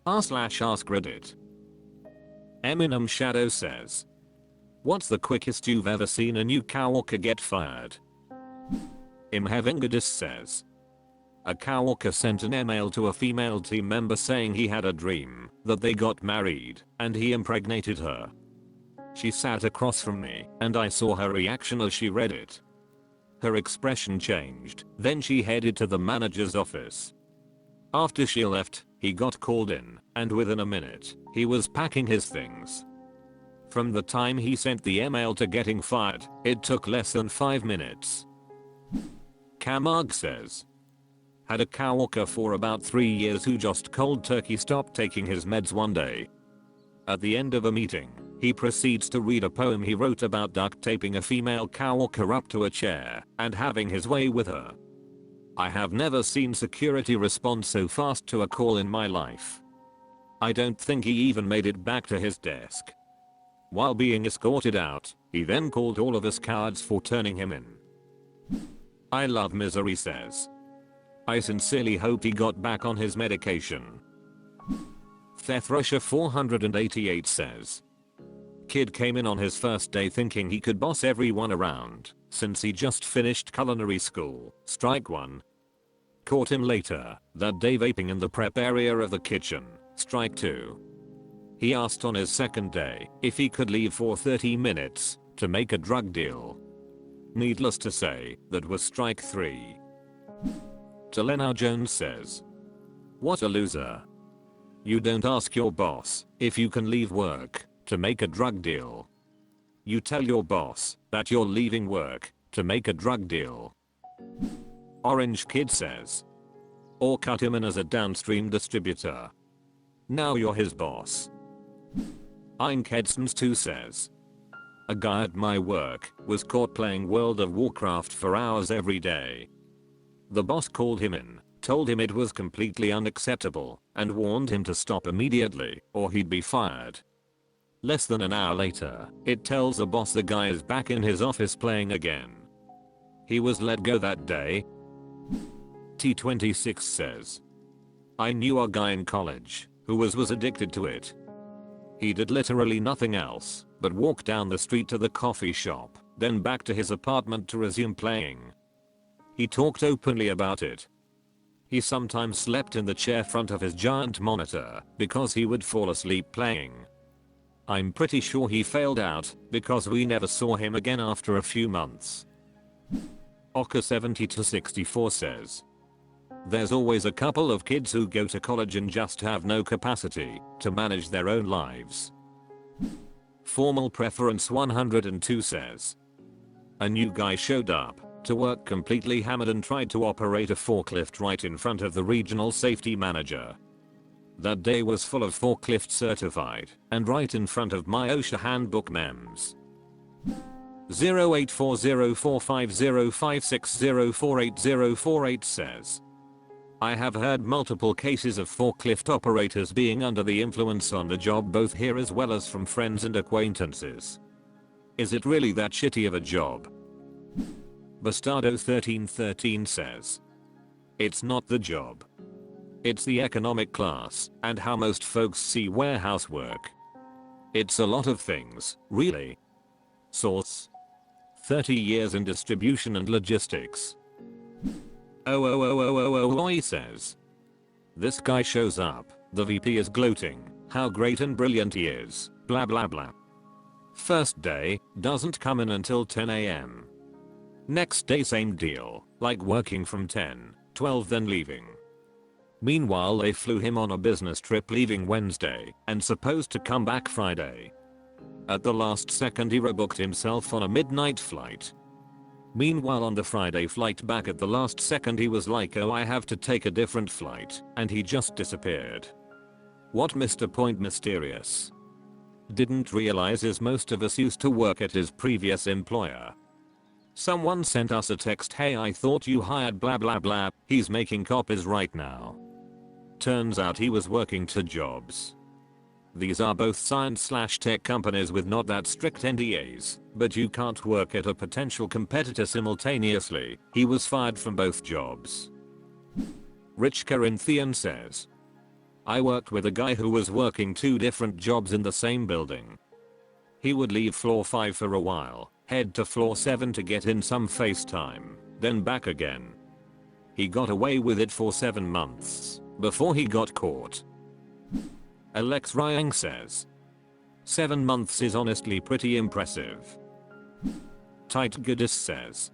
r/AskReddit. Eminem Shadow says, what's the quickest you've ever seen a new coworker get fired? Imhavengadis says, a coworker sent an email to a female team member saying he had a dream that they got married and he impregnated her. She sat across from me and I saw her reaction as she read it. Her expression changed, then she headed to the manager's office. After she left, he got called in, and within a minute, he was packing his things. From the time he sent the email to getting fired, it took less than 5 minutes. Camargue says, had a coworker for about 3 years who just cold turkey stopped taking his meds one day. At the end of a meeting, he proceeds to read a poem he wrote about duct taping a female coworker up to a chair and having his way with her. I have never seen security respond so fast to a call in my life. I don't think he even made it back to his desk. While being escorted out, he then called all of us cowards for turning him in. I love misery says, I sincerely hope he got back on his medication. Thethrusha 488 says, kid came in on his first day thinking he could boss everyone around since he just finished culinary school, strike 1. Caught him later that day vaping in the prep area of the kitchen, strike 2. He asked on his second day if he could leave for 30 minutes to make a drug deal. Needless to say, that was strike 3. Talena Jones says, what a loser. You don't ask your boss if you can leave work to make a drug deal. You tell your boss that you're leaving work to make a drug deal. Orange Kid says, or cut him in as a downstream distributor. Now you're his boss. Einkedsons 2 says, a guy at my work was caught playing World of Warcraft for hours every day. The boss called him in, told him it was completely unacceptable, and warned him to stop immediately or he'd be fired. Less than an hour later, it tells the boss the guy is back in his office playing again. He was let go that day. T26 says, I knew a guy in college who was addicted to it. He did literally nothing else but walk down the street to the coffee shop, then back to his apartment to resume playing. He talked openly about it. He sometimes slept in the chair front of his giant monitor because he would fall asleep playing. I'm pretty sure he failed out because we never saw him again after a few months. Oka 70-64 says, there's always a couple of kids who go to college and just have no capacity to manage their own lives. Formal Preference 102 says, a new guy showed up to work completely hammered and tried to operate a forklift right in front of the regional safety manager. That day was full of forklift certified and right in front of my OSHA handbook mems. 084045056048048048 says, I have heard multiple cases of forklift operators being under the influence on the job both here as well as from friends and acquaintances. Is it really that shitty of a job? Bastardo 1313 says, it's not the job. It's the economic class and how most folks see warehouse work. It's a lot of things, really. Source: 30 years in distribution and logistics. He says, this guy shows up, the VP is gloating, how great and brilliant he is, blah blah blah. First day, doesn't come in until 10 AM. Next day same deal, like working from 10-12 then leaving. Meanwhile they flew him on a business trip leaving Wednesday and supposed to come back Friday. At the last second he rebooked himself on a midnight flight. Meanwhile on the Friday flight back at the last second he was like, oh I have to take a different flight, and he just disappeared. What Mr. Point Mysterious didn't realize is most of us used to work at his previous employer. Someone sent us a text, hey I thought you hired blah blah blah, he's making copies right now. Turns out he was working 2 jobs. These are both science/tech companies with not that strict NDAs, but you can't work at a potential competitor simultaneously. He was fired from both jobs. Rich Corinthian says, I worked with a guy who was working 2 different jobs in the same building. He would leave floor 5 for a while, head to floor 7 to get in some FaceTime, then back again. He got away with it for 7 months before he got caught. Alex Ryang says, 7 months is honestly pretty impressive. Tight Goodis says,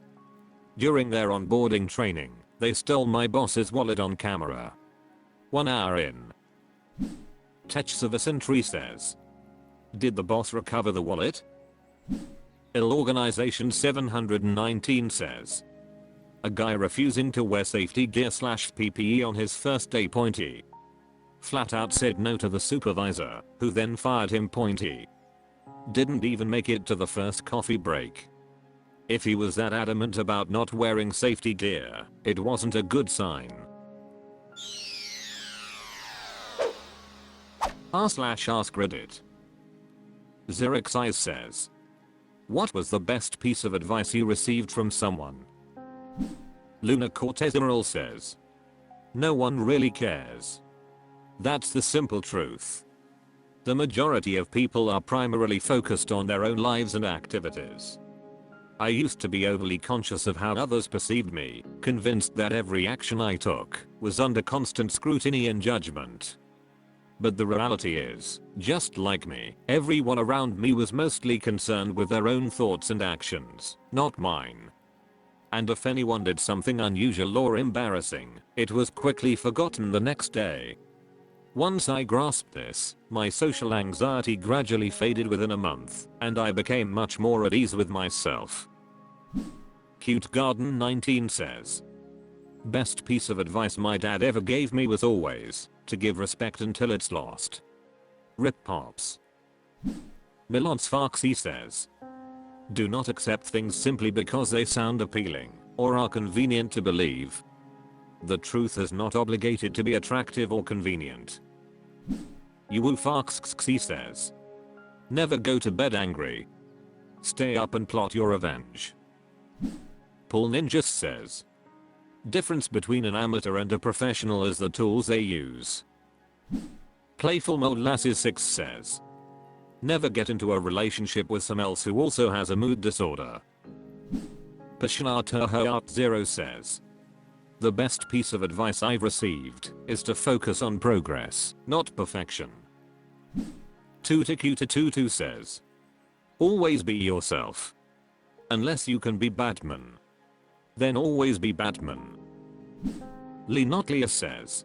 during their onboarding training, they stole my boss's wallet on camera. 1 hour in. Techsavasentry says, did the boss recover the wallet? Ill Organization 719 says, a guy refusing to wear safety gear / PPE on his first day. Pointy flat out said no to the supervisor, who then fired him. Pointy didn't even make it to the first coffee break. If he was that adamant about not wearing safety gear, it wasn't a good sign. r/AskReddit. Xerxis says, what was the best piece of advice you received from someone? Luna Cortez Emerald says, no one really cares. That's the simple truth. The majority of people are primarily focused on their own lives and activities. I used to be overly conscious of how others perceived me, convinced that every action I took was under constant scrutiny and judgment. But the reality is, just like me, everyone around me was mostly concerned with their own thoughts and actions, not mine. And if anyone did something unusual or embarrassing, it was quickly forgotten the next day. Once I grasped this, my social anxiety gradually faded within a month, and I became much more at ease with myself. Cute Garden 19 says, best piece of advice my dad ever gave me was always to give respect until it's lost. Rip Pops. Milons Foxy says, do not accept things simply because they sound appealing or are convenient to believe. The truth is not obligated to be attractive or convenient. Yuwu Foxy says, never go to bed angry. Stay up and plot your revenge. Paul Ninja says, difference between an amateur and a professional is the tools they use. Playful Molasses 6 says, never get into a relationship with someone else who also has a mood disorder. Pashnata 0 says, the best piece of advice I've received is to focus on progress, not perfection. Tutakuta22 says, always be yourself. Unless you can be Batman, then always be Batman. Lee Notlia says,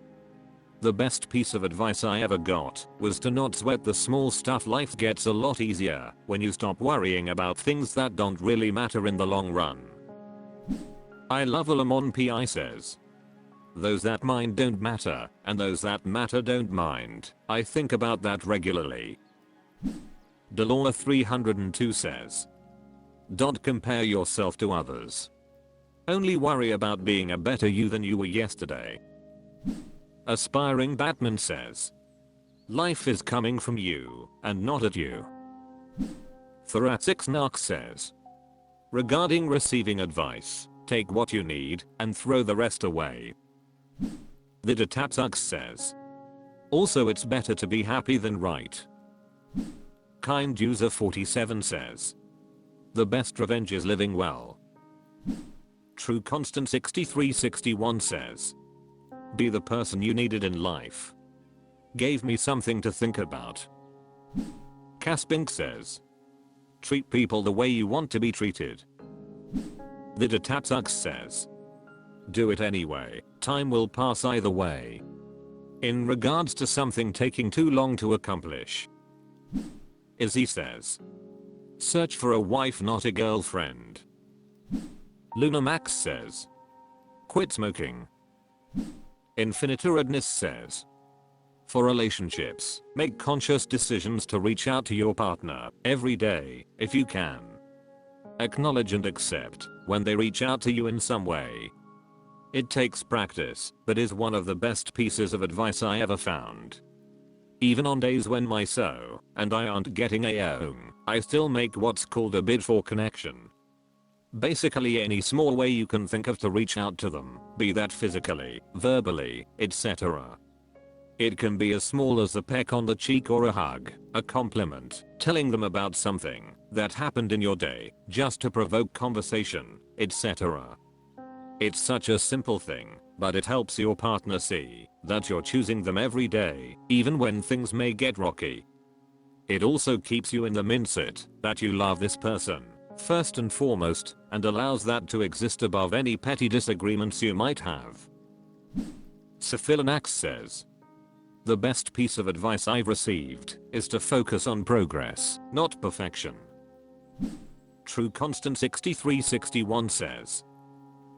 the best piece of advice I ever got was to not sweat the small stuff. Life gets a lot easier when you stop worrying about things that don't really matter in the long run. I love Lemon Pi says, those that mind don't matter, and those that matter don't mind. I think about that regularly. Delora 302 says, don't compare yourself to others. Only worry about being a better you than you were yesterday. Aspiring Batman says, life is coming from you and not at you. Thoracic Narc says, regarding receiving advice, take what you need and throw the rest away. The Detapsux says, also it's better to be happy than right. Kind User 47 says, the best revenge is living well. True Constant 6361 says, be the person you needed in life. Gave me something to think about. Caspink says, treat people the way you want to be treated. The Detapsux says, do it anyway, time will pass either way. In regards to something taking too long to accomplish, Izzy says, search for a wife not a girlfriend. Luna Max says, quit smoking. Infinituredness says, for relationships, make conscious decisions to reach out to your partner every day if you can. Acknowledge and accept when they reach out to you in some way. It takes practice, but is one of the best pieces of advice I ever found. Even on days when my so and I aren't getting along, I still make what's called a bid for connection. Basically any small way you can think of to reach out to them, be that physically, verbally, etc. It can be as small as a peck on the cheek or a hug, a compliment, telling them about something that happened in your day just to provoke conversation, etc. It's such a simple thing, but it helps your partner see that you're choosing them every day, even when things may get rocky. It also keeps you in the mindset that you love this person first and foremost, and allows that to exist above any petty disagreements you might have. Sophilanax says, the best piece of advice I've received is to focus on progress, not perfection. True Constant 6361 says,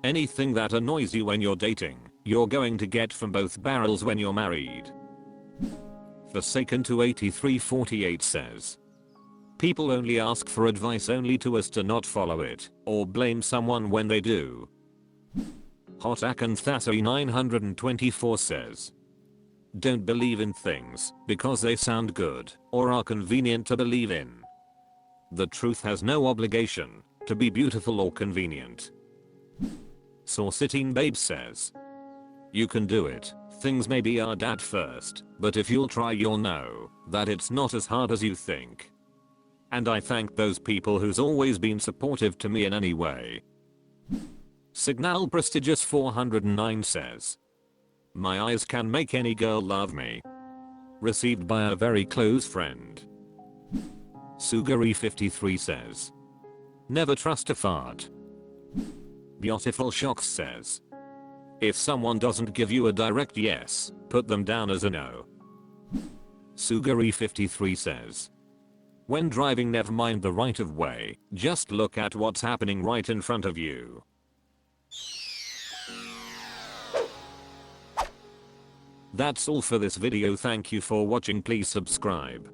anything that annoys you when you're dating, you're going to get from both barrels when you're married. Forsaken 28348 says, people only ask for advice only to us to not follow it, or blame someone when they do. Hot Akanthasari 924 says, don't believe in things because they sound good or are convenient to believe in. The truth has no obligation to be beautiful or convenient. Saucitine Babe says, you can do it. Things may be hard at first, but if you'll try you'll know that it's not as hard as you think. And I thank those people who's always been supportive to me in any way. Signal Prestigious 409 says, my eyes can make any girl love me. Received by a very close friend. Sugary 53 says, never trust a fart. Beautiful Shocks says, if someone doesn't give you a direct yes, put them down as a no. Sugary 53 says, when driving never mind the right of way, just look at what's happening right in front of you. That's all for this video. Thank you for watching. Please subscribe.